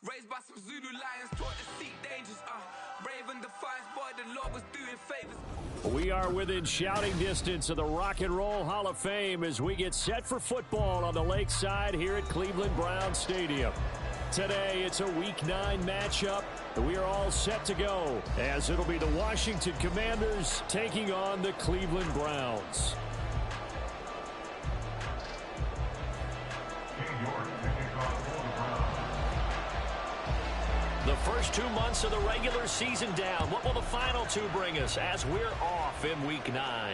Raised by some Zulu lions, taught to seek dangers. Brave and defiant, boy, the Lord was doing favors. We are within shouting distance of the Rock and Roll Hall of Fame as we get set for football on the lakeside here at Cleveland Browns Stadium. Today, it's a Week 9 matchup, and we are all set to go, as it'll be the Washington Commanders taking on the Cleveland Browns. The first 2 months of the regular season down. What will the final 2 bring us as we're off in Week 9?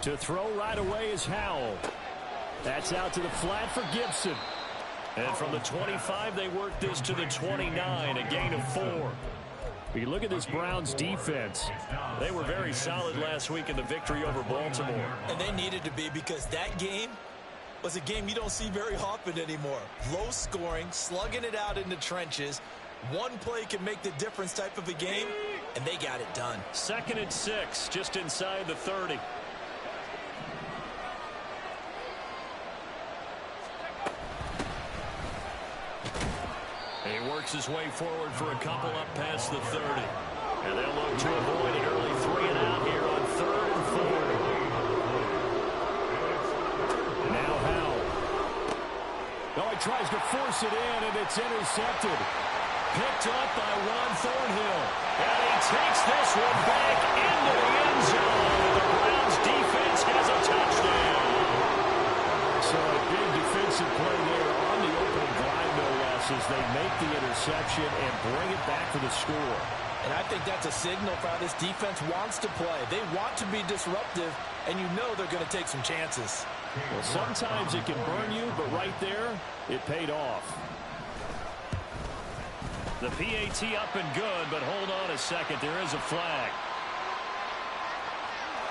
To throw right away is Howell. That's out to the flat for Gibson. And from the 25, they work this to the 29, a gain of 4. You look at this Browns defense. They were very solid last week in the victory over Baltimore. And they needed to be, because that game was a game you don't see very often anymore. Low scoring, slugging it out in the trenches. One play can make the difference type of a game, and they got it done. 2nd and 6, just inside the 30. He works his way forward for a couple up past the 30. And they'll look to avoid an early 3 and out here on 3rd and 4. Now Howell. Oh, he tries to force it in, and it's intercepted. Picked up by Ron Thornhill. And he takes this one back into the end zone. The Browns defense has a touchdown. So a big defensive play there on the opening drive, no less, as they make the interception and bring it back for the score. And I think that's a signal for how this defense wants to play. They want to be disruptive, and you know they're going to take some chances. Well, sometimes it can burn you, but right there, it paid off. The PAT up and good, but hold on a second. There is a flag.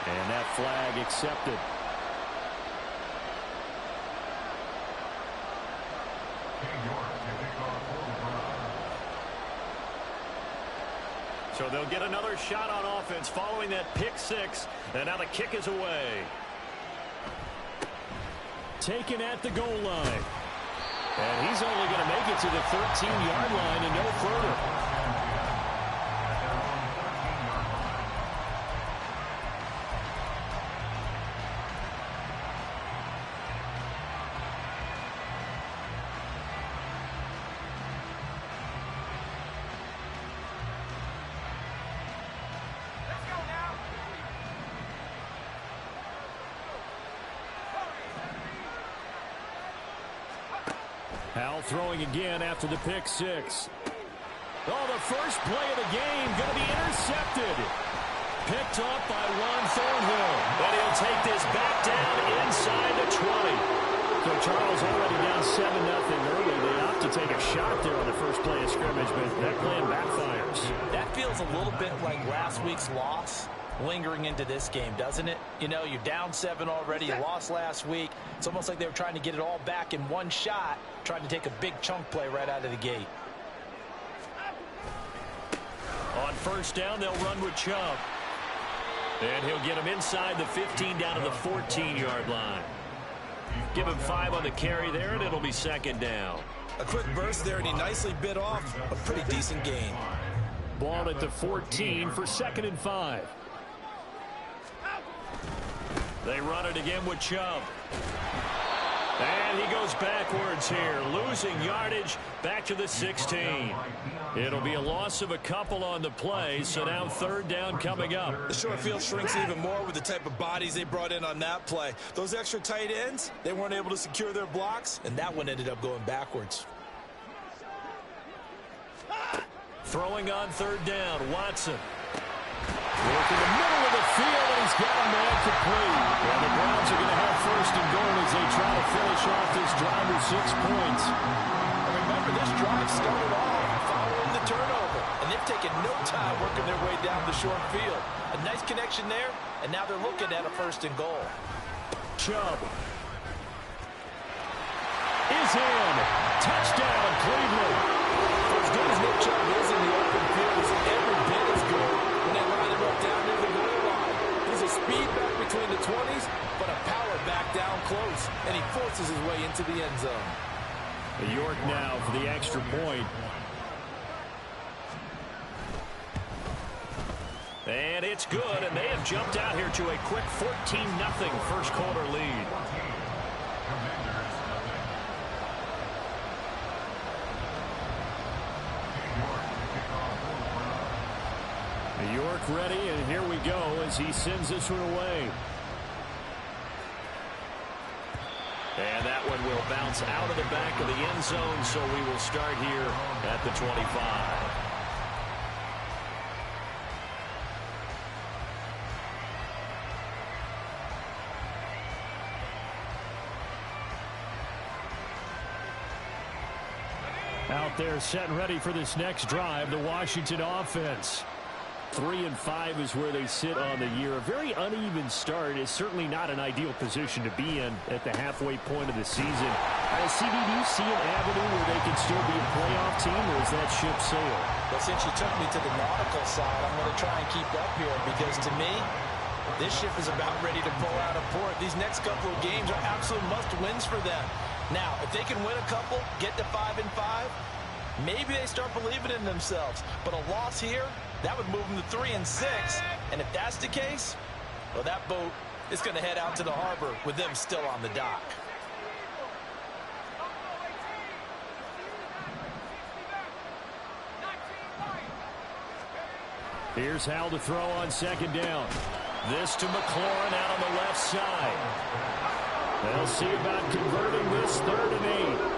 And that flag accepted. So they'll get another shot on offense following that pick 6. And now the kick is away. Taken at the goal line. And he's only going to make it to the 13-yard line and no further. Howell throwing again after the pick 6. Oh, the first play of the game going to be intercepted. Picked up by Ron Thornhill. And he'll take this back down inside the 20. So Charles already down 7-0 early. They opt to take a shot there on the first play of scrimmage, but that plan backfires. That feels a little bit like last week's loss lingering into this game, doesn't it? You know, you're down 7 already. You lost last week. It's almost like they were trying to get it all back in one shot, trying to take a big chunk play right out of the gate. On first down, they'll run with Chubb. And he'll get him inside the 15 down to the 14-yard line. Give him 5 on the carry there, and it'll be 2nd down. A quick burst there, and he nicely bit off a pretty decent gain. Ball at the 14 for 2nd and 5. They run it again with Chubb. And he goes backwards here, losing yardage back to the 16. It'll be a loss of a couple on the play, so now 3rd down coming up. The short field shrinks even more with the type of bodies they brought in on that play. Those extra tight ends, they weren't able to secure their blocks, and that one ended up going backwards. Throwing on third down, Watson. Working the middle of the field, and he's got a man complete. And the Browns are going to have first and goal as they try to finish off this drive with 6 points. And remember, this drive started off following the turnover, and they've taken no time working their way down the short field. A nice connection there, and now they're looking at a first and goal. Chubb is in. Touchdown, Cleveland. For as good as Nick Chubb is in the open field, he's every bit as good when they line him up down near the goal line. He's a speed back between the 20s, but a power back down close, and he forces his way into the end zone. York now for the extra point. And it's good, and they have jumped out here to a quick 14-0 first quarter lead. York ready, and here we go as he sends this one away. And that one will bounce out of the back of the end zone, so we will start here at the 25. Out there set and ready for this next drive, the Washington offense. 3-5 is where they sit on the year. A very uneven start is certainly not an ideal position to be in at the halfway point of the season. CD, do you see an avenue where they can still be a playoff team, or is that ship sailed? Well, since you took me to the nautical side, I'm going to try and keep up here, because to me, this ship is about ready to pull out of port. These next couple of games are absolute must-wins for them. Now, if they can win a couple, get to 5-5, maybe they start believing in themselves. But a loss here, that would move them to 3-6. And if that's the case, well, that boat is going to head out to the harbor with them still on the dock. Here's Hal to throw on second down. This to McLaurin out on the left side. They'll see about converting this 3rd and 8.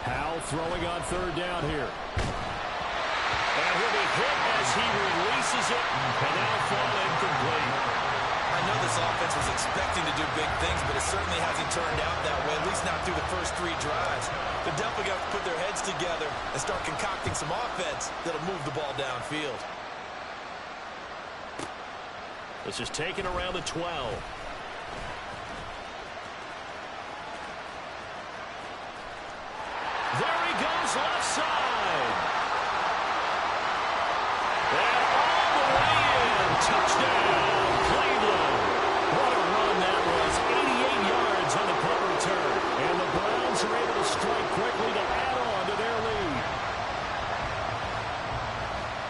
Hal throwing on 3rd down here. And he'll be hit as he releases it, and now fall incomplete. I know this offense was expecting to do big things, but it certainly hasn't turned out that way, at least not through the first 3 drives. They're definitely going to put their heads together and start concocting some offense that'll move the ball downfield. This is taken around the 12. There he goes, left side. And all the way in. Touchdown, Cleveland. What a run that was. 88 yards on the punt return. And the Browns are able to strike quickly to add on to their lead.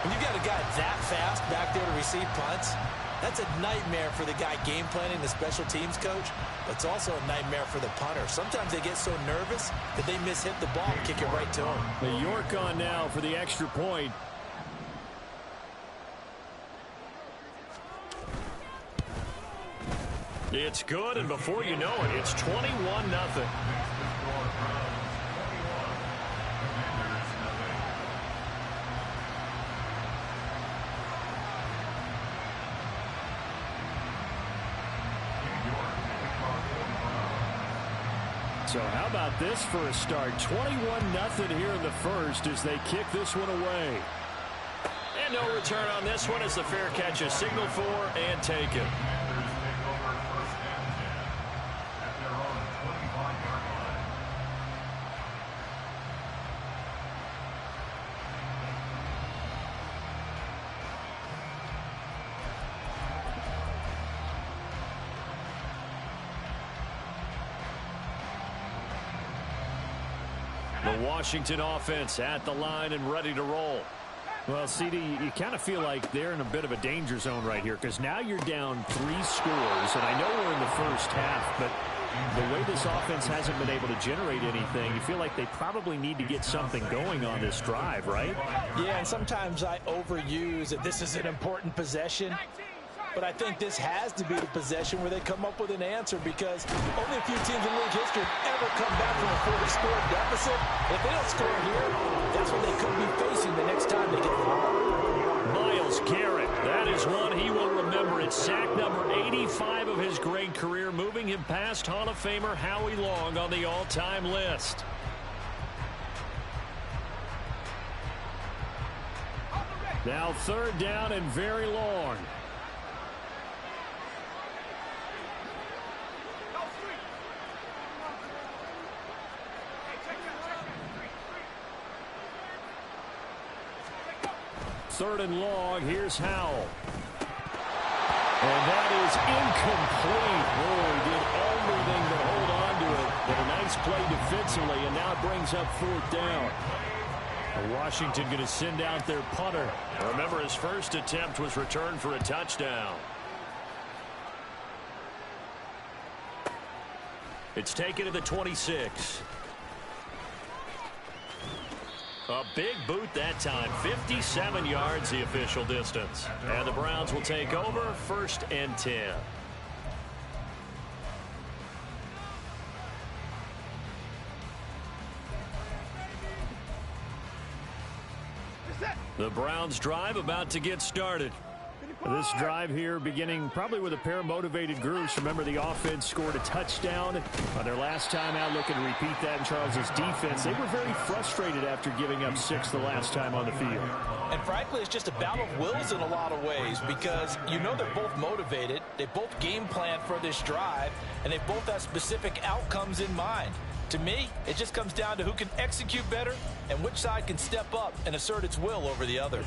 When you got a guy that fast back there to receive punts, that's a nightmare for the guy game planning, the special teams coach. But it's also a nightmare for the punter. Sometimes they get so nervous that they mishit the ball and kick it right to him. The York on now for the extra point. It's good, and before you know it, it's 21-0. So how about this for a start? 21-0 here in the first as they kick this one away. And no return on this one as the fair catch is signaled for and taken. The Washington offense at the line and ready to roll. Well, CD, you kind of feel like they're in a bit of a danger zone right here because now you're down 3 scores, and I know we're in the first half, but the way this offense hasn't been able to generate anything, you feel like they probably need to get something going on this drive, right? Yeah, and sometimes I overuse that this is an important possession. But I think this has to be the possession where they come up with an answer, because only a few teams in league history have ever come back from a 40-score deficit. If they don't score here, that's what they could be facing the next time they get the ball. Myles Garrett, that is one he will remember. It's sack number 85 of his great career, moving him past Hall of Famer Howie Long on the all-time list. Now 3rd down and very long. Third and long, here's Howell. And that is incomplete. Oh, he did everything but hold on to it. But a nice play defensively, and now it brings up 4th down. Washington going to send out their punter. Remember, his first attempt was returned for a touchdown. It's taken to the 26. A big boot that time. 57 yards the official distance. And the Browns will take over 1st and 10. The Browns drive about to get started. This drive here beginning probably with a pair of motivated groups. Remember, the offense scored a touchdown on their last time out, looking to repeat that in Charles's defense. They were very frustrated after giving up 6 the last time on the field. And frankly, it's just a battle of wills in a lot of ways, because you know they're both motivated. They both game plan for this drive, and they both have specific outcomes in mind. To me, it just comes down to who can execute better and which side can step up and assert its will over the other.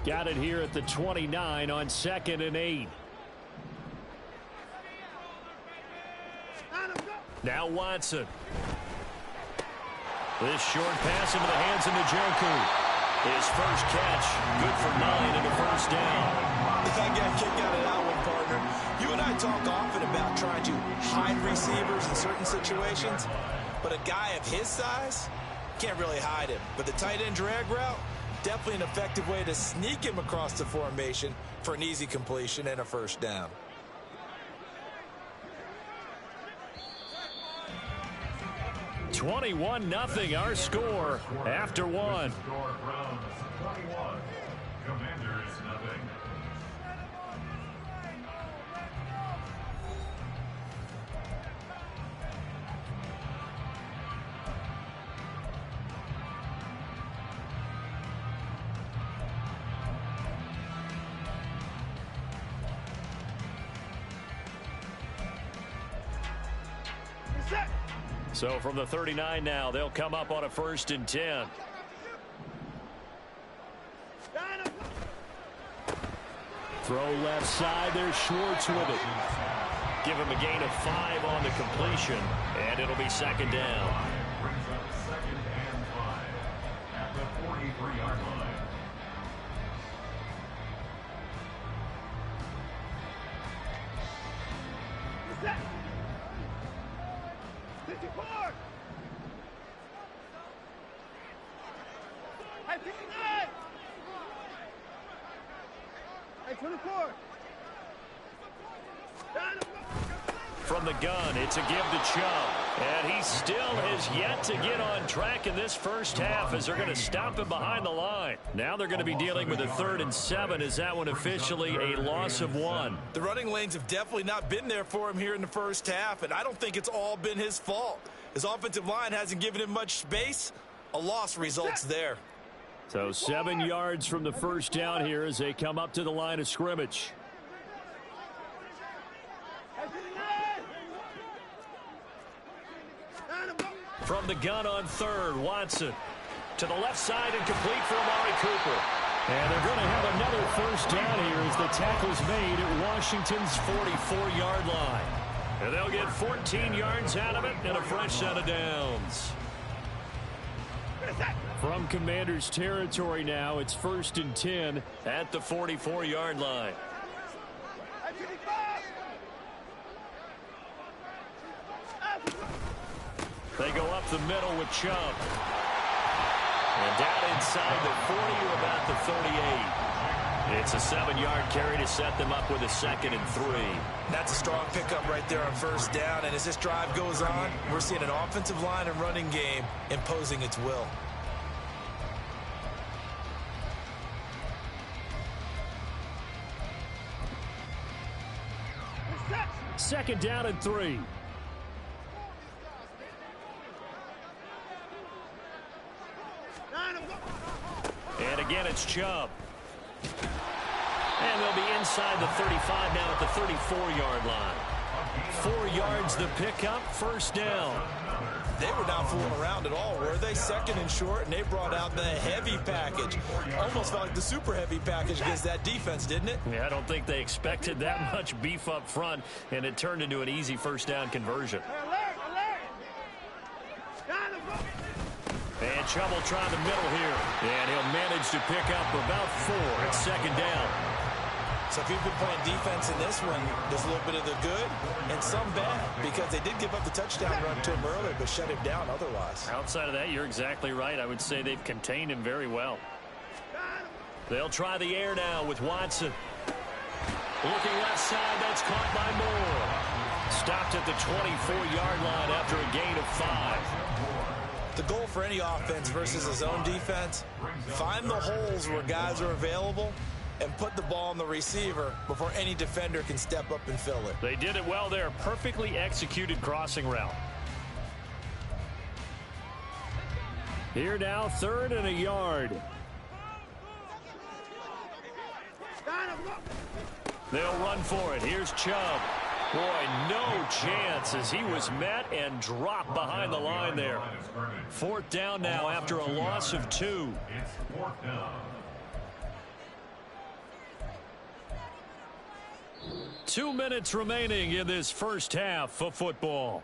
Got it here at the 29 on 2nd and 8. Now Watson. This short pass into the hands of Njoku. His first catch, good for 9 and a 1st down. I got a kick out of that one, partner. You and I talk often about trying to hide receivers in certain situations, but a guy of his size can't really hide him. But the tight end drag route, definitely an effective way to sneak him across the formation for an easy completion and a 1st down. (21-0) our score after 1. So from the 39 now, they'll come up on a 1st and 10. Throw left side, there's Schwartz with it. Give him a gain of 5 on the completion, and it'll be 2nd down. Brings up 2nd and 5 at the 43-yard line. From the gun, it's a give to Chubb. And he still has yet to get on track in this first half as they're going to stop him behind the line. Now they're going to be dealing with a 3rd and 7. Is that one officially a loss of 1? The running lanes have definitely not been there for him here in the first half, and I don't think it's all been his fault. His offensive line hasn't given him much space. A loss results there. So 7 yards from the 1st down here as they come up to the line of scrimmage. From the gun on 3rd, Watson. To the left side and complete for Amari Cooper. And they're going to have another 1st down here as the tackle's made at Washington's 44-yard line. And they'll get 14 yards out of it and a fresh set of downs. From Commanders territory now, it's 1st and 10 at the 44-yard line. They go up the middle with Chubb. And down inside the 40 or about the 38. It's a 7-yard carry to set them up with a 2nd and 3. That's a strong pickup right there on first down. And as this drive goes on, we're seeing an offensive line and running game imposing its will. Second down and 3. And again, it's Chubb. And they'll be inside the 35 now at the 34-yard line. 4 yards the pickup, first down. They were not fooling around at all, were they? 2nd and short, and they brought out the heavy package. Almost felt like the super heavy package against that defense, didn't it? Yeah, I don't think they expected that much beef up front, and it turned into an easy first down conversion. And Chubb will try the middle here. And he'll manage to pick up about 4 at 2nd down. So if you've been playing defense in this one, there's a little bit of the good and some bad, because they did give up the touchdown run to him earlier, but shut him down otherwise. Outside of that, you're exactly right. I would say they've contained him very well. They'll try the air now with Watson. Looking left side, that's caught by Moore. Stopped at the 24-yard line after a gain of 5. The goal for any offense versus a zone defense, find the holes where guys are available and put the ball on the receiver before any defender can step up and fill it. They did it well there. Perfectly executed crossing route. Here now, 3rd and a yard. They'll run for it. Here's Chubb. Boy, no chance as he was met and dropped behind the line there. 4th down now after a loss of 2. It's 4th down. 2 minutes remaining in this first half of football.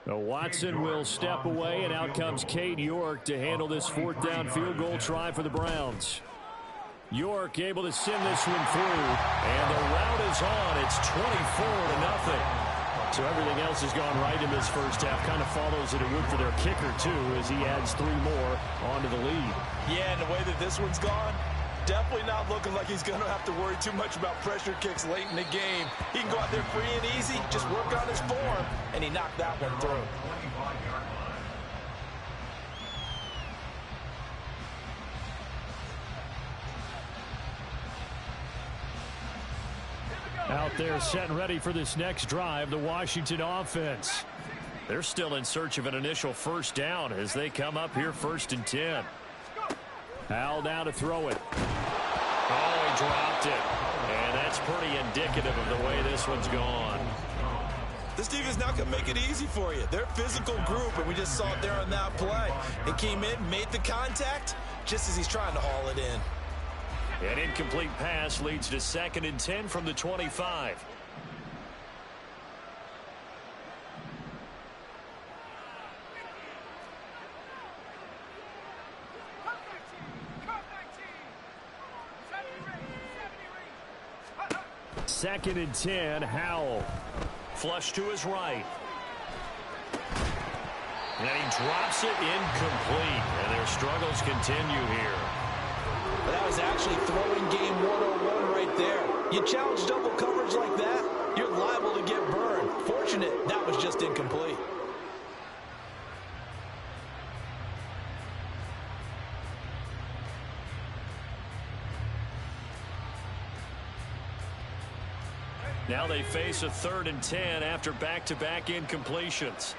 Now Watson will step away, and out comes Cade York to handle this 4th down field goal try for the Browns. York able to send this one through, and the route is on. It's 24-0. So everything else has gone right in this first half. Kind of follows that it would for their kicker, too, as he adds 3 more onto the lead. Yeah, and the way that this one's gone, definitely not looking like he's going to have to worry too much about pressure kicks late in the game. He can go out there free and easy, just work on his form, and he knocked that one through. Out there set and ready for this next drive, the Washington offense. They're still in search of an initial first down as they come up here 1st and 10. Howell now to throw it. Oh, he dropped it. And that's pretty indicative of the way this one's gone. This defense now can make it easy for you. They're a physical group, and we just saw it there on that play. It came in, made the contact, just as he's trying to haul it in. An incomplete pass leads to 2nd and 10 from the 25. Second and 10, Howell. Flush to his right. And he drops it incomplete. And their struggles continue here. But that was actually throwing game 101 right there. You challenge double coverage like that, you're liable to get burned. Fortunate, that was just incomplete. Now they face a 3rd and 10 after back-to-back incompletions.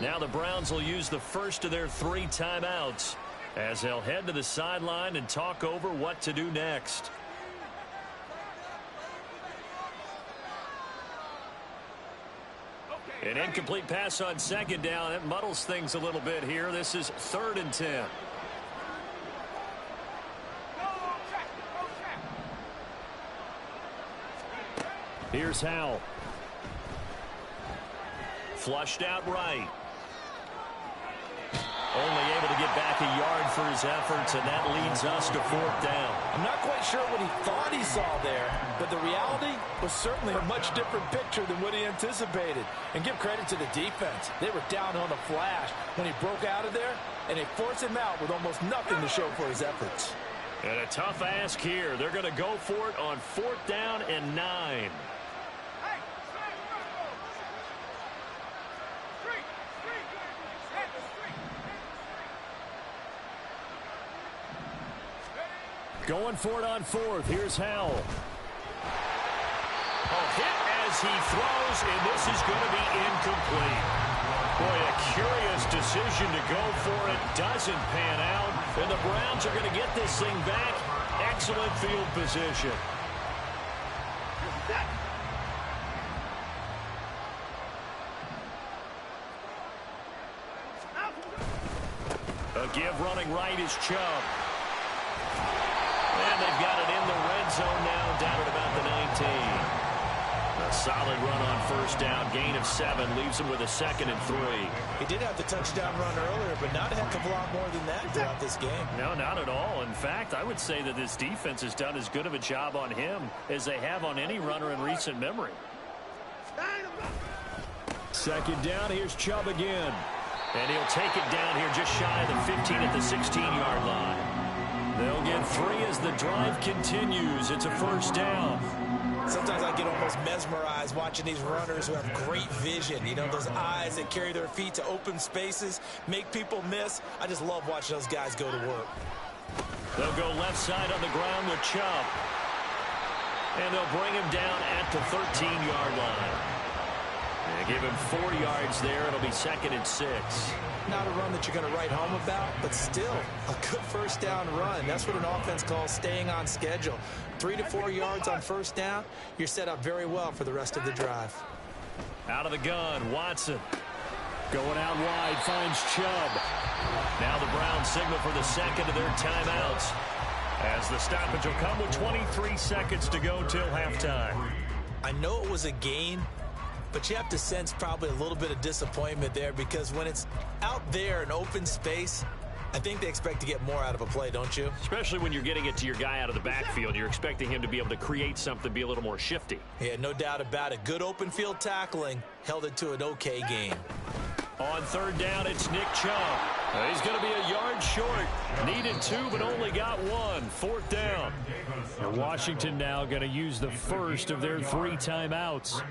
Now the Browns will use the first of their 3 timeouts as they'll head to the sideline and talk over what to do next. An incomplete pass on 2nd down. It muddles things a little bit here. This is 3rd and 10. Here's Howell. Flushed out right. Only able to get back a yard for his efforts, and that leads us to 4th down. I'm not quite sure what he thought he saw there, but the reality was certainly a much different picture than what he anticipated. And give credit to the defense. They were down on a flash when he broke out of there, and they forced him out with almost nothing to show for his efforts. And a tough ask here. They're going to go for it on 4th down and 9. Going for it on 4th. Here's Howell. A hit as he throws, and this is going to be incomplete. Boy, a curious decision to go for it. Doesn't pan out. And the Browns are going to get this thing back. Excellent field position. A give running right is Chubb. And they've got it in the red zone now, down at about the 19. A solid run on 1st down, gain of 7, leaves him with a 2nd and 3. He did have the touchdown run earlier, but not a heck of a lot more than that throughout this game. No, not at all. In fact, I would say that this defense has done as good of a job on him as they have on any runner in recent memory. 2nd down, here's Chubb again. And he'll take it down here just shy of the 15 at the 16-yard line. They'll get 3 as the drive continues. It's a 1st down. Sometimes I get almost mesmerized watching these runners who have great vision. You know, those eyes that carry their feet to open spaces, make people miss. I just love watching those guys go to work. They'll go left side on the ground with Chubb. And they'll bring him down at the 13-yard line. They give him 4 yards there. It'll be 2nd and 6. Not a run that you're going to write home about, but still a good 1st down run. That's what an offense calls staying on schedule. 3 to 4 yards on 1st down. You're set up very well for the rest of the drive. Out of the gun, Watson. Going out wide, finds Chubb. Now the Browns signal for the 2nd of their timeouts, as the stoppage will come with 23 seconds to go till halftime. I know it was a gain, but you have to sense probably a little bit of disappointment there, because when it's out there in open space, I think they expect to get more out of a play, don't you? Especially when you're getting it to your guy out of the backfield. You're expecting him to be able to create something, be a little more shifty. Yeah, no doubt about it. Good open field tackling held it to an okay game. On 3rd down, it's Nick Chubb. He's going to be a yard short. Needed 2, but only got 1. 4th down. And Washington now going to use the 1st of their 3 timeouts.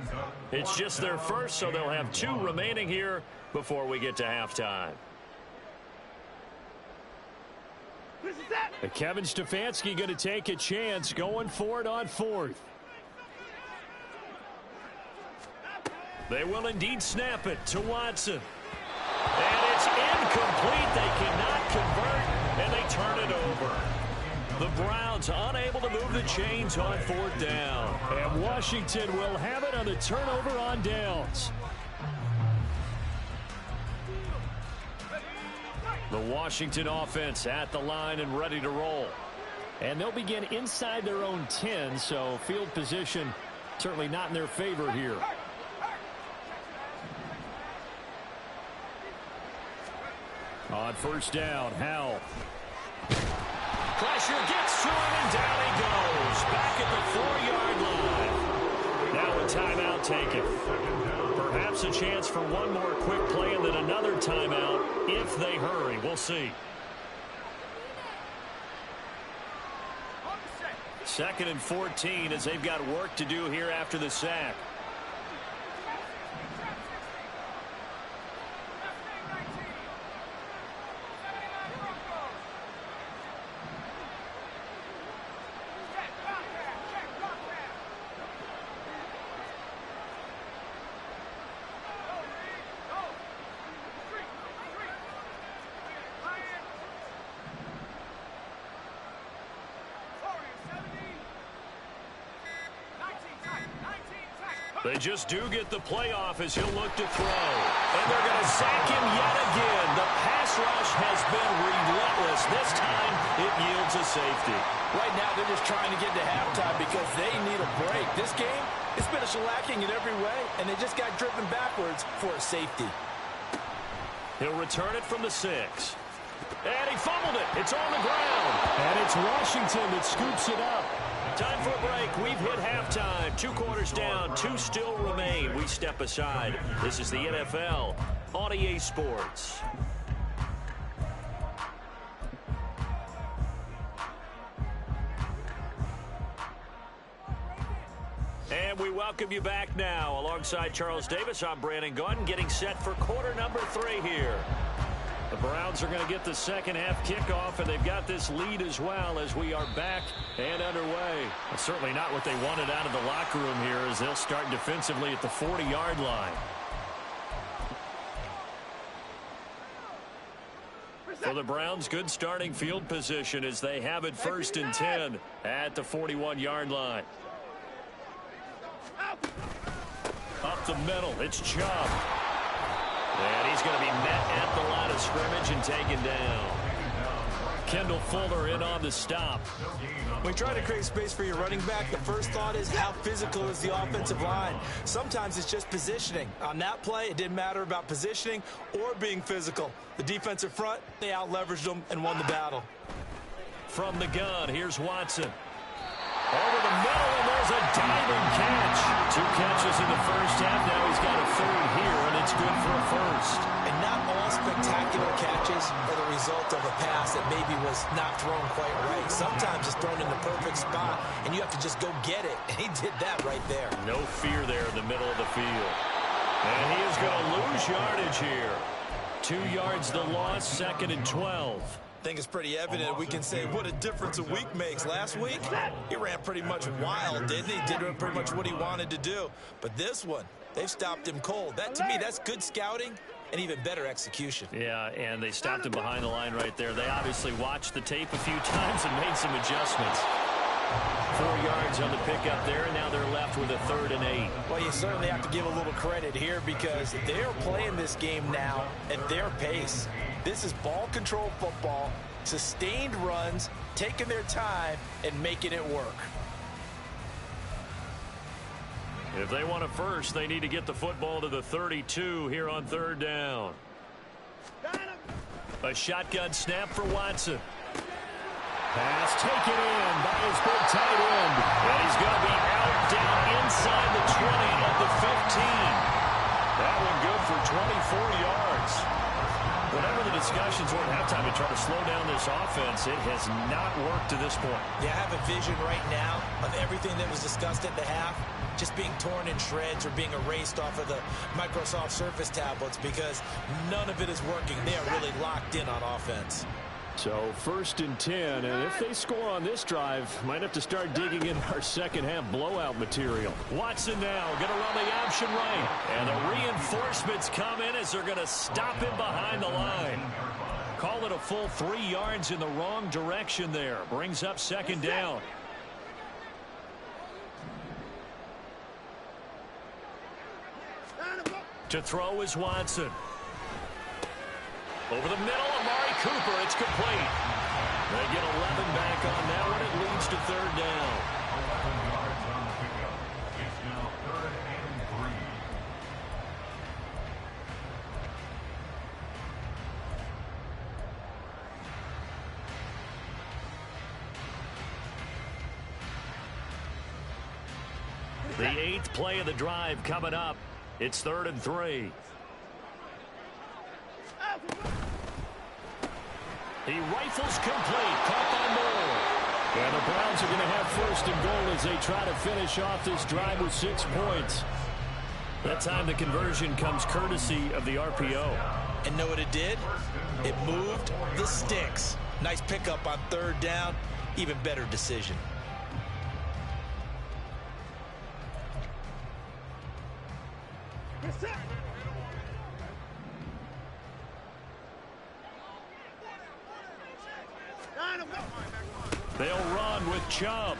It's just their 1st, so they'll have 2 remaining here before we get to halftime. And Kevin Stefanski going to take a chance, going for it on 4th. They will indeed snap it to Watson. And it's incomplete. They cannot convert, and they turn it over. The Browns unable to move the chains on 4th down. And Washington will have it on the turnover on downs. The Washington offense at the line and ready to roll. And they'll begin inside their own 10, so field position certainly not in their favor here. On 1st down, Howell. Pressure gets to him, and down he goes. Back at the 4-yard line. Now a timeout taken. Perhaps a chance for one more quick play and then another timeout if they hurry. We'll see. 2nd and 14 as they've got work to do here after the sack. They just do get the playoff as he'll look to throw. And they're going to sack him yet again. The pass rush has been relentless. This time it yields a safety. Right now they're just trying to get to halftime because they need a break. This game It's been a shellacking in every way, and they just got driven backwards for a safety. He'll return it from the 6. And he fumbled it. It's on the ground. And it's Washington that scoops it up. Time for a break. We've hit halftime. 2 quarters down. 2 still remain. We step aside. This is the NFL on EA Sports. And we welcome you back now. Alongside Charles Davis, I'm Brandon Gunn, getting set for quarter number 3 here. The Browns are going to get the second half kickoff, and they've got this lead as well as we are back and underway. That's certainly not what they wanted out of the locker room here, as they'll start defensively at the 40-yard line. For the Browns, good starting field position as they have it 1st and 10 at the 41-yard line. Up the middle, it's Chubb. And he's going to be met at the line of scrimmage and taken down. Kendall Fuller in on the stop. When you try to create space for your running back, the first thought is how physical is the offensive line. Sometimes it's just positioning. On that play, it didn't matter about positioning or being physical. The defensive front, they out-leveraged them and won the battle. From the gun, here's Watson. Over the middle, and there's a diving catch. 2 catches in the first half. Now he's got a 3rd here, and it's good for a 1st. And not all spectacular catches are the result of a pass that maybe was not thrown quite right. Sometimes it's thrown in the perfect spot, and you have to just go get it. And he did that right there. No fear there in the middle of the field. And he is going to lose yardage here. 2 yards the loss, 2nd and 12. I think it's pretty evident we can say what a difference a week makes. Last week, he ran pretty much wild, didn't he? Did pretty much what he wanted to do. But this one, they've stopped him cold. That, to me, that's good scouting and even better execution. Yeah, and they stopped him behind the line right there. They obviously watched the tape a few times and made some adjustments. 4 yards on the pickup there, and now they're left with a 3rd and 8. Well, you certainly have to give a little credit here because they're playing this game now at their pace. This is ball control football, sustained runs, taking their time, and making it work. If they want a first, they need to get the football to the 32 here on 3rd down. A shotgun snap for Watson. Pass taken in by his big tight end. And he's going to be out down inside the 20 at the 15. That one good for 24 yards. Whatever the discussions were at halftime to try to slow down this offense, it has not worked to this point. Yeah, I have a vision right now of everything that was discussed at the half just being torn in shreds or being erased off of the Microsoft Surface tablets because none of it is working. They are really locked in on offense. So 1st and 10, and if they score on this drive, might have to start digging in our second half blowout material. Watson now going to run the option right, and the reinforcements come in as they're going to stop him behind the line. Call it a full 3 yards in the wrong direction there. Brings up 2nd down. To throw is Watson. Over the middle, Amari Cooper, it's complete. They get 11 back on that one. It leads to 3rd down. 11 yards on the pickup. It's now 3rd and 3. The 8th play of the drive coming up. It's 3rd and 3. He rifles complete, caught by Moore. And the Browns are going to have 1st and goal as they try to finish off this drive with 6 points. That time the conversion comes courtesy of the RPO. And know what it did? It moved the sticks. Nice pickup on 3rd down. Even better decision. They'll run with Chubb.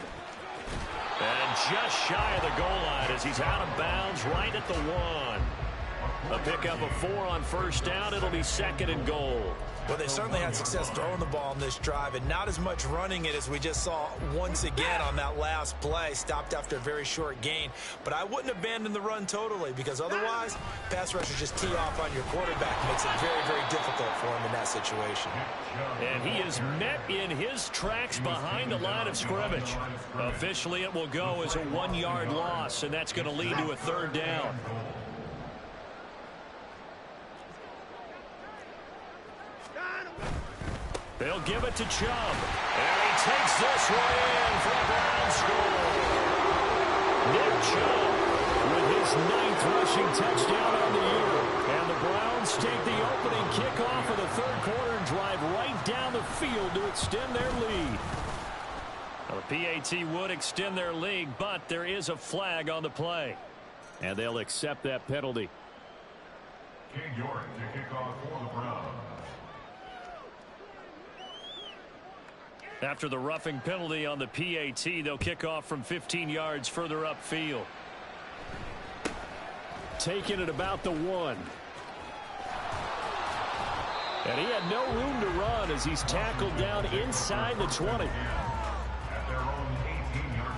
And just shy of the goal line as he's out of bounds right at the 1. A pickup of 4 on first down. It'll be 2nd and goal. Well, they certainly had success throwing the ball in this drive, and not as much running it as we just saw once again on that last play. Stopped after a very short gain. But I wouldn't abandon the run totally, because otherwise, pass rushers just tee off on your quarterback. Makes it very, very difficult for him in that situation. And he is met in his tracks behind the line of scrimmage. Officially, it will go as a 1-yard loss, and that's going to lead to a 3rd down. They'll give it to Chubb. And he takes this one in for a Browns score. Nick Chubb with his 9th rushing touchdown on the year. And the Browns take the opening kickoff of the 3rd quarter and drive right down the field to extend their lead. Well, the PAT would extend their lead, but there is a flag on the play. And they'll accept that penalty. King York to kick off for the Browns. After the roughing penalty on the PAT, they'll kick off from 15 yards further upfield. Taking it about the 1. And he had no room to run as he's tackled down inside the 20. At their own 18-yard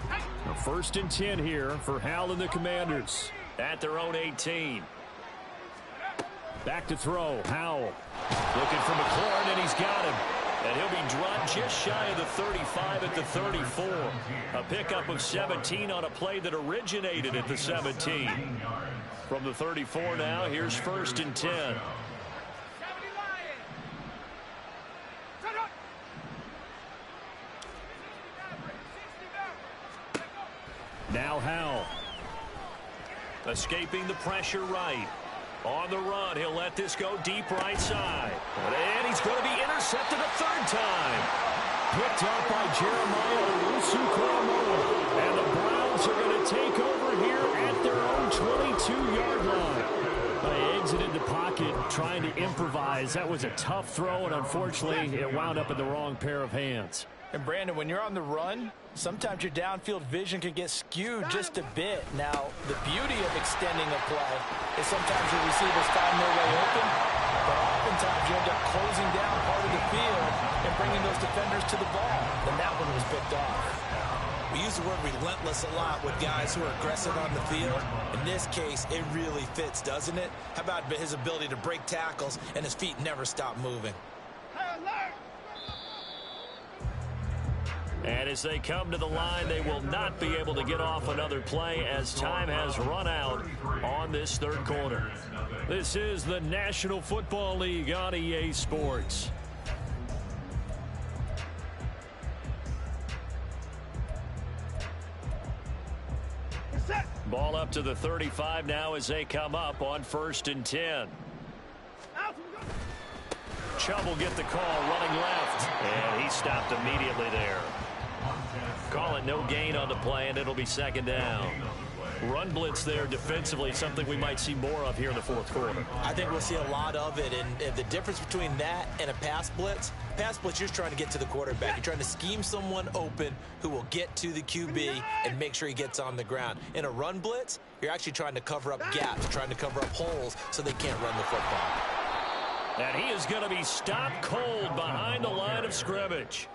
line. A 1st and 10 here for Hal and the Commanders at their own 18. Back to throw. Howell looking for McLaurin, and he's got him. And he'll be dropped just shy of the 35 at the 34. A pickup of 17 on a play that originated at the 17. From the 34 now, here's 1st and 10. Now Howell. Escaping the pressure right. On the run, he'll let this go deep right side. And he's going to be intercepted a 3rd time. Picked up by Jeremiah Owusu-Koramoah. And the Browns are going to take over here at their own 22-yard line. They exited the pocket trying to improvise. That was a tough throw, and unfortunately, it wound up in the wrong pair of hands. And Brandon, when you're on the run, sometimes your downfield vision can get skewed just a bit. Now, the beauty of extending a play is sometimes your receivers find their way open, but oftentimes you end up closing down part of the field and bringing those defenders to the ball. And that one was picked off. We use the word relentless a lot with guys who are aggressive on the field. In this case, it really fits, doesn't it? How about his ability to break tackles and his feet never stop moving? And as they come to the line, they will not be able to get off another play as time has run out on this 3rd quarter. This is the National Football League on EA Sports. Ball up to the 35 now as they come up on 1st and 10. Chubb will get the call running left, and he stopped immediately there. Call it no gain on the play, and it'll be 2nd down. Run blitz there defensively, something we might see more of here in the 4th quarter. I think we'll see a lot of it, and the difference between that and a pass blitz, you're just trying to get to the quarterback. You're trying to scheme someone open who will get to the QB and make sure he gets on the ground. In a run blitz, you're actually trying to cover up gaps, trying to cover up holes so they can't run the football. And he is going to be stopped cold behind the line of scrimmage.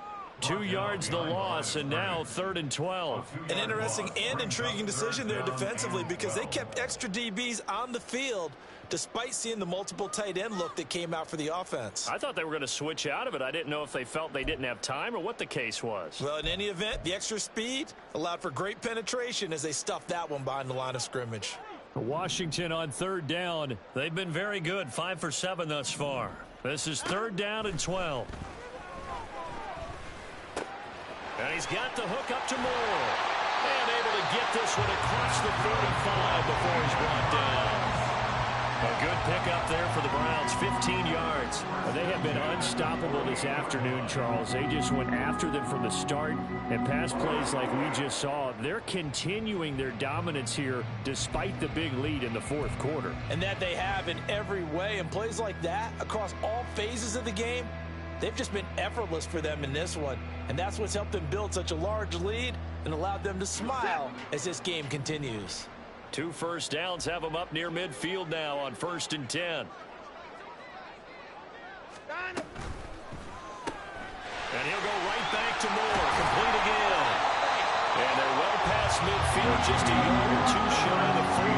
2 yards the loss, and now 3rd and 12. An interesting and intriguing decision there defensively because they kept extra DBs on the field despite seeing the multiple tight end look that came out for the offense. I thought they were going to switch out of it. I didn't know if they felt they didn't have time or what the case was. Well, in any event, the extra speed allowed for great penetration as they stuffed that one behind the line of scrimmage. Washington on 3rd down. They've been very good, 5 for 7 thus far. This is 3rd down and 12. And he's got the hook up to Moore. And able to get this one across the 35 before he's brought down. A good pickup there for the Browns, 15 yards. They have been unstoppable this afternoon, Charles. They just went after them from the start. And pass plays like we just saw, they're continuing their dominance here despite the big lead in the 4th quarter. And that they have in every way. And plays like that across all phases of the game, They've just been effortless for them in this one, and that's what's helped them build such a large lead and allowed them to smile as this game continues. 2 first downs have them up near midfield now on 1st and 10. And he'll go right back to Moore. Complete again. And they're well past midfield, just a yard or 2 shy of the 40.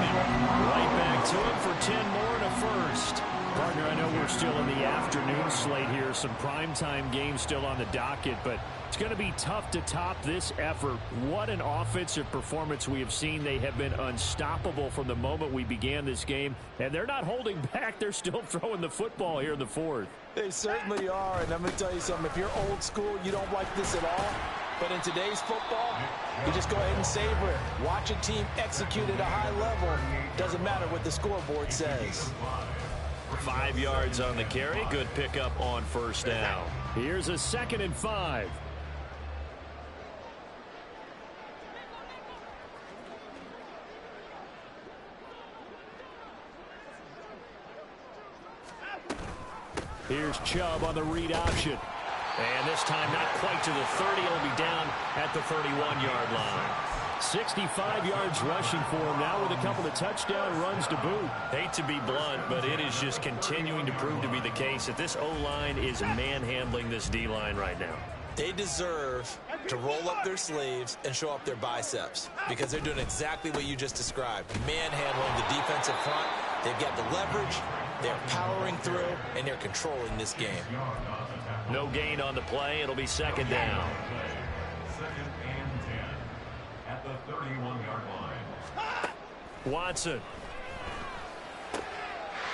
Right back to him for 10 more and a first. Partner, I know we're still in the afternoon slate here. Some primetime games still on the docket, but it's going to be tough to top this effort. What an offensive performance we have seen. They have been unstoppable from the moment we began this game, and they're not holding back. They're still throwing the football here in the 4th. They certainly are, and I'm going to tell you something. If you're old school, you don't like this at all. But in today's football, you just go ahead and savor it. Watch a team execute at a high level. Doesn't matter what the scoreboard says. 5 yards on the carry. Good pickup on 1st down. Here's a 2nd and 5. Here's Chubb on the read option. And this time not quite to the 30. He'll be down at the 31-yard line. 65 yards rushing for him now with a couple of touchdown runs to boot. Hate to be blunt, but it is just continuing to prove to be the case that this O-line is manhandling this D-line right now. They deserve to roll up their sleeves and show up their biceps because they're doing exactly what you just described. Manhandling the defensive front. They've got the leverage. They're powering through, and they're controlling this game. No gain on the play. It'll be 2nd down. 2nd and 10 at the 31-yard line. Watson.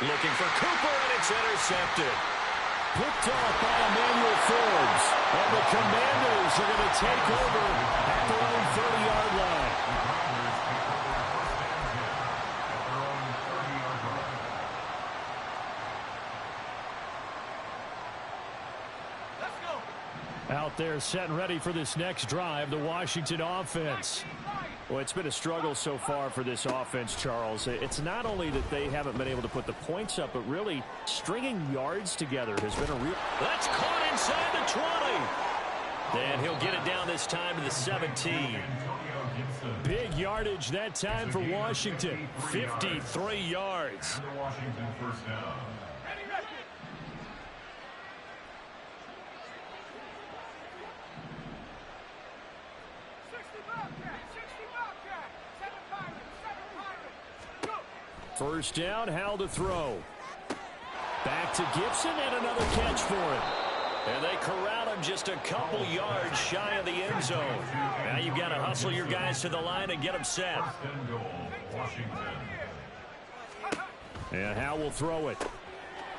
Looking for Cooper, and it's intercepted. Picked off by Emmanuel Forbes. And the Commanders are going to take over at their own 30-yard line. Out there set and ready for this next drive, the Washington offense. Well, it's been a struggle so far for this offense, Charles. It's not only that they haven't been able to put the points up, but really stringing yards together has been a real... That's caught inside the 20. And he'll get it down this time to the 17. Big yardage that time for Washington. 53 yards. Washington first down. First down, Howell to throw. Back to Gibson, and another catch for him. And they corral him just a couple yards shy of the end zone. Now you've got to hustle your guys to the line and get them set. And Howell will throw it.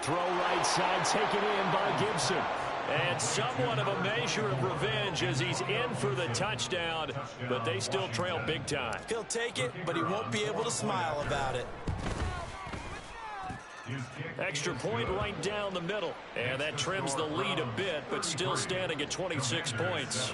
Throw right side, taken in by Gibson. And somewhat of a measure of revenge as he's in for the touchdown, but they still trail big time. He'll take it, but he won't be able to smile about it. Extra point right down the middle. And that trims the lead a bit, but still standing at 26 points.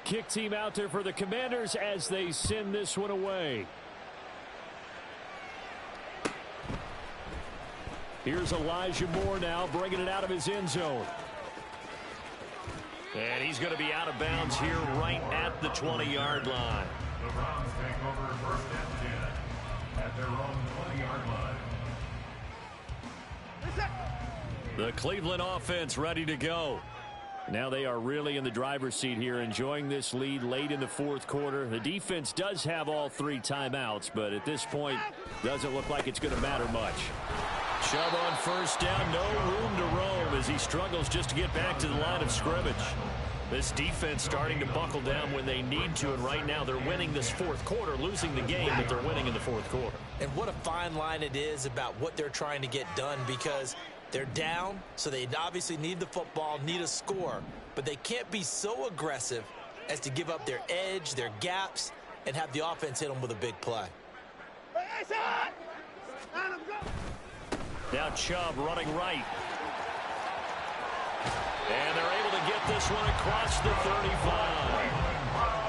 Kick team out there for the Commanders as they send this one away. Here's Elijah Moore now bringing it out of his end zone. And he's going to be out of bounds here right at the 20-yard line. The Browns take over 1st and 10 at their own 20-yard line. The Cleveland offense ready to go. Now they are really in the driver's seat here, enjoying this lead late in the 4th quarter. The defense does have all 3 timeouts, but at this point, doesn't look like it's going to matter much. Chubb on 1st down, no room to roam as he struggles just to get back to the line of scrimmage. This defense starting to buckle down when they need to, and right now they're winning this 4th quarter, losing the game, but they're winning in the 4th quarter. And what a fine line it is about what they're trying to get done, because they're down, so they obviously need the football, need a score, but they can't be so aggressive as to give up their edge, their gaps, and have the offense hit them with a big play. Now Chubb running right. And they're able to get this one across the 35.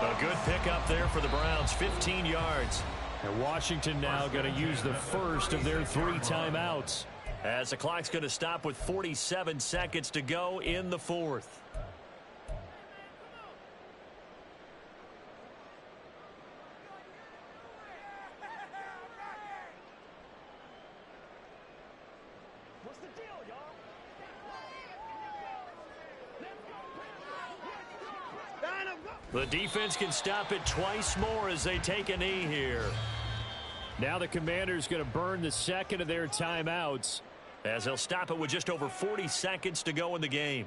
A good pickup there for the Browns, 15 yards. And Washington now going to use the first of their 3 timeouts, as the clock's going to stop with 47 seconds to go in the fourth. The defense can stop it twice more as they take a knee here. Now the Commanders going to burn the second of their timeouts, as they'll stop it with just over 40 seconds to go in the game.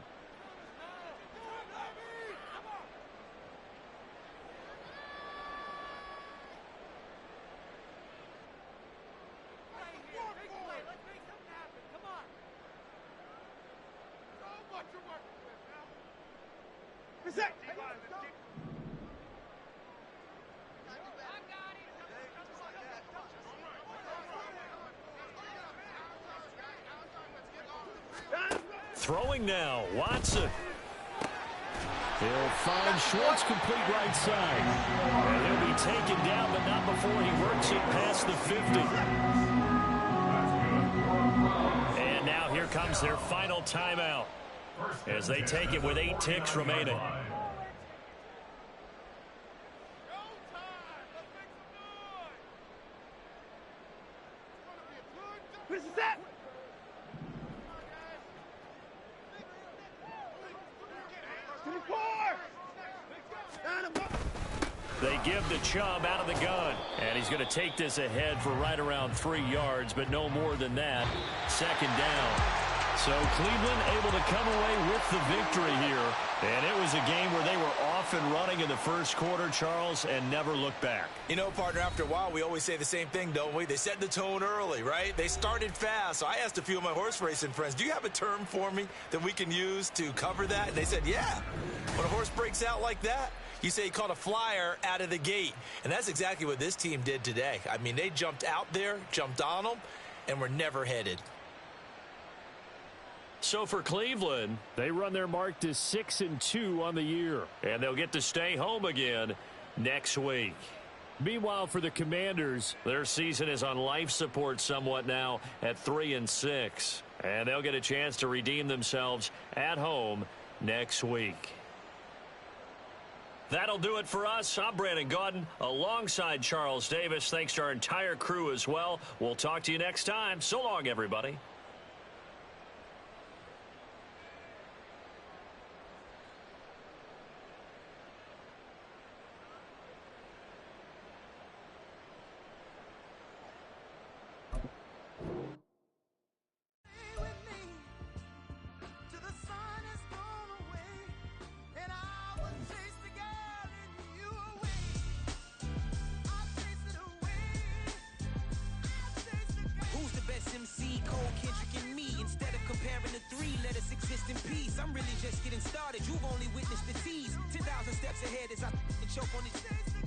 Throwing now, Watson. He'll find Schwartz complete right side. And he'll be taken down, but not before he works it past the 50. And now here comes their final timeout, as they take it with 8 ticks remaining. They give the Chubb out of the gun, and he's going to take this ahead for right around 3 yards, but no more than that. Second down. So Cleveland able to come away with the victory here. And it was a game where they were off and running in the first quarter, Charles, and never looked back. You know, partner, after a while, we always say the same thing, don't we? They set the tone early, right? They started fast. So I asked a few of my horse racing friends, do you have a term for me that we can use to cover that? And they said, yeah. When a horse breaks out like that, you say he caught a flyer out of the gate. And that's exactly what this team did today. I mean, they jumped out there, jumped on them, and were never headed. So for Cleveland, they run their mark to 6-2 on the year, and they'll get to stay home again next week. Meanwhile, for the Commanders, their season is on life support somewhat now at 3-6, and they'll get a chance to redeem themselves at home next week. That'll do it for us. I'm Brandon Gaudin alongside Charles Davis. Thanks to our entire crew as well. We'll talk to you next time. So long, everybody. I'm really just getting started. You've only witnessed the tease. 10,000 steps ahead as I choke on it.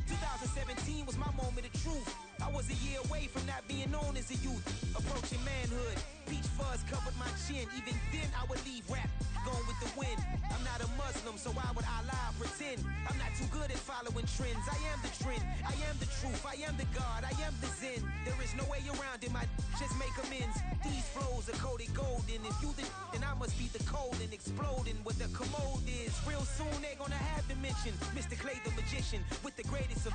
2017 was my moment of truth. I was a year away from not being known as a youth. Approaching manhood. Peach fuzz covered my chin. Even then I would leave rap going with the wind. I'm not a Muslim, so why would I lie or pretend? I'm not too good at following trends. I am the trend. I am the truth. I am the God. I am the Zen. There is no way around it. My just make amends. These flows are coated golden. If you the then I must be the cold and exploding what the commode is. Real soon they gonna have to mention Mr. Clay the magician with the greatest of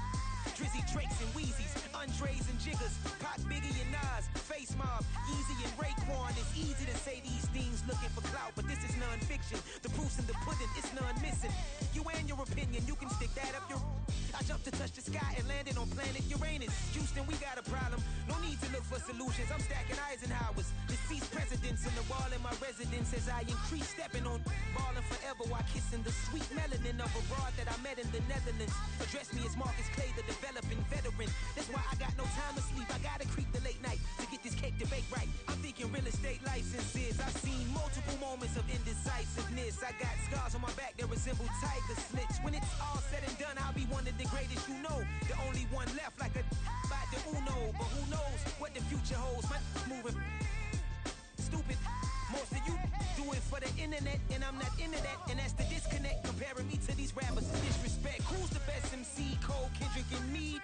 Drizzy, Drakes, and Wheezies, Andres and Jiggers, Pac, Biggie, and Nas, Face Mob, Yeezy, and Raekwon. It's easy to say these things looking for clout, but this is non-fiction. The proof's in the pudding, it's none missing. You and your opinion, you can stick that up your... I jumped to touch the sky and landed on planet Uranus. Houston, we got a problem. No need to look for solutions. I'm stacking Eisenhowers. Deceased presidents in the wall in my residence as I increase stepping on ballin' forever while kissing the sweet melanin of a broad that I met in the Netherlands. Address me as Marcus Clay, the developing veteran. That's why I got no time to sleep. I gotta creep the late night to get this cake to bake right. I'm thinking real estate licenses. I've seen multiple moments of indecisiveness. I got scars on my back that resemble tiger slits. When it's all said and done, I'll be one of the greatest you know. The only one left like a by the Uno. But who knows what the future holds? My moving stupid. Most of you do it for the internet, and I'm not into that. And that's the disconnect. Comparing me to these rappers is disrespect. Who's the best MC? Cole, Kendrick, and me?